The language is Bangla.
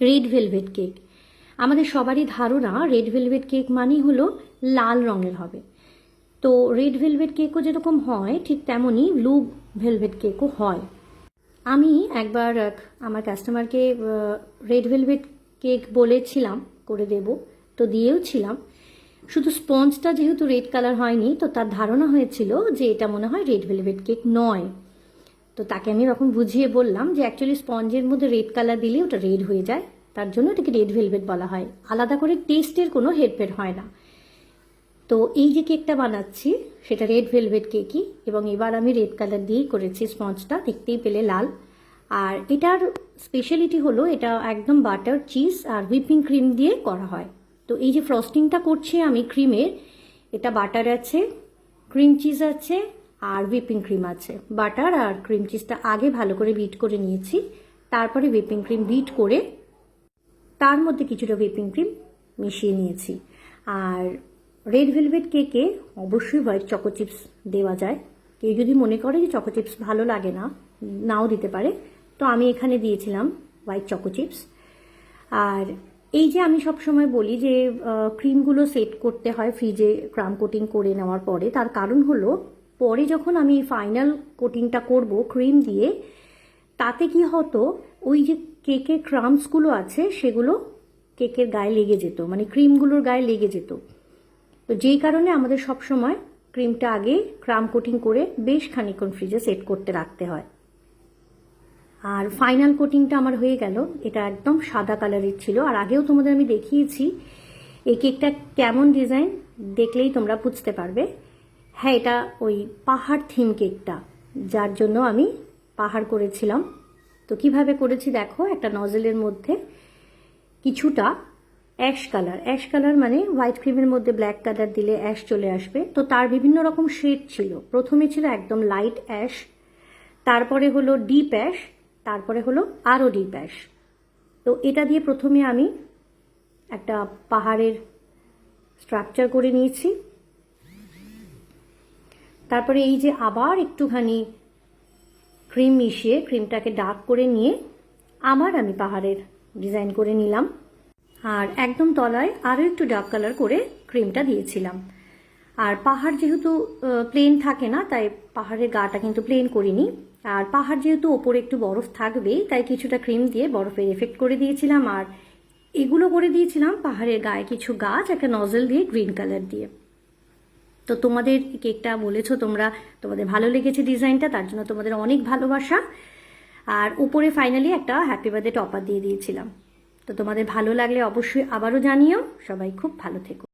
Red velvet cake. আমাদের সবারই ধারণা রেড ভেলভেট কেক মানেই হলো লাল রঙের হবে। তো রেড ভেলভেট কেকও যেরকম হয় ঠিক তেমনই ব্লু ভেলভেট কেকও হয়। আমি একবার আমার কাস্টমারকে রেড ভেলভেট কেক বলেছিলাম করে দেব, তো দিয়েও ছিলাম। শুধু স্পঞ্জটা যেহেতু রেড কালার হয়নি, তো তার ধারণা হয়েছিল যে এটা মনে হয় রেড ভেলভেট কেক নয়। তো তাকে আমি এরকম বুঝিয়ে বললাম যে অ্যাকচুয়ালি স্পঞ্জের মধ্যে রেড কালার দিলে ওটা রেড হয়ে যায়, তার জন্য এটাকে রেড ভেলভেট বলা হয়। আলাদা করে টেস্টের কোনো হেরফের হয় না। তো এই যে কেকটা বানাচ্ছি সেটা রেড ভেলভেট কেকই, এবং এবার আমি রেড কালার দিয়েই করেছি। স্পঞ্জটা দেখতেই পেলে লাল। আর এটার স্পেশালিটি হলো এটা একদম বাটার, চিজ আর হুইপিং ক্রিম দিয়ে করা হয়। তো এই যে ফ্রস্টিংটা করছি আমি ক্রিমের, এটা বাটার আছে, ক্রিম চিজ আছে আর হুইপিং ক্রিম আছে। বাটার আর ক্রিম চিজটা আগে ভালো করে বিট করে নিয়েছি, তারপরে হুইপিং ক্রিম বিট করে তার মধ্যে কিছুটা হুইপিং ক্রিম মিশিয়ে নিয়েছি। আর রেড ভেলভেট কেকে অবশ্যই হোয়াইট চকো চিপস দেওয়া যায়। কেউ যদি মনে করে যে চকো চিপস ভালো লাগে না, নাও দিতে পারে। তো আমি এখানে দিয়েছিলাম হোয়াইট চকো চিপস। আর এই যে আমি সবসময় বলি যে ক্রিমগুলো সেট করতে হয় ফ্রিজে ক্রাম কোটিং করে নেওয়ার পরে, তার কারণ হলো পরে যখন আমি ফাইনাল কোটিংটা করব ক্রিম দিয়ে, তাতে কি হতো ওই যে কেকের ক্রামসগুলো আছে সেগুলো কেকের গায়ে লেগে যেত, মানে ক্রিমগুলোর গায়ে লেগে যেত। তো যেই কারণে আমাদের সব সময় ক্রিমটা আগে ক্রাম কোটিং করে বেশ খানিকক্ষণ ফ্রিজে সেট করতে রাখতে হয়। আর ফাইনাল কোটিংটা আমার হয়ে গেল। এটা একদম সাদা কালারের ছিল। আর আগেও তোমাদের আমি দেখিয়েছি এই কেকটা কেমন ডিজাইন, দেখলেই তোমরা বুঝতে পারবে। হ্যাঁ, এটা ওই পাহাড় থিম কেকটা, যার জন্য আমি পাহাড় করেছিলাম। তো কিভাবে করেছি দেখো, একটা নজেলের মধ্যে কিছুটা অ্যাশ কালার মানে হোয়াইট ক্রিমের মধ্যে ব্ল্যাক কালার দিলে অ্যাশ চলে আসবে। তো তার বিভিন্ন রকম শেড ছিল। প্রথমে ছিল একদম লাইট অ্যাশ, তারপরে হলো ডিপ অ্যাশ, তারপরে হলো আরও ডিপ অ্যাশ। তো এটা দিয়ে প্রথমে আমি একটা পাহাড়ের স্ট্রাকচার করে নিয়েছি। তারপরে এই যে আবার একটুখানি ক্রিম মিশিয়ে ক্রিমটাকে ডার্ক করে নিয়ে আবার আমি পাহাড়ের ডিজাইন করে নিলাম। আর একদম তলায় আরও একটু ডার্ক কালার করে ক্রিমটা দিয়েছিলাম। আর পাহাড় যেহেতু প্লেন থাকে না, তাই পাহাড়ের গাটা কিন্তু প্লেন করিনি। আর পাহাড় যেহেতু ওপরে একটু বরফ থাকবে, তাই কিছুটা ক্রিম দিয়ে বরফের এফেক্ট করে দিয়েছিলাম। আর এগুলো করে দিয়েছিলাম পাহাড়ের গায়ে কিছু গাছ, একটা নজল দিয়ে গ্রিন কালার দিয়ে। তো তোমাদের কেকটা বলেছো তোমরা, তোমাদের ভালো লেগেছে ডিজাইনটা, তার জন্য তোমাদের অনেক ভালোবাসা। আর উপরে ফাইনালি একটা হ্যাপি বার্থডে টপার দিয়ে দিয়েছিলাম। তো তোমাদের ভালো লাগলে অবশ্যই আবারও জানিও। সবাই খুব ভালো থেকো।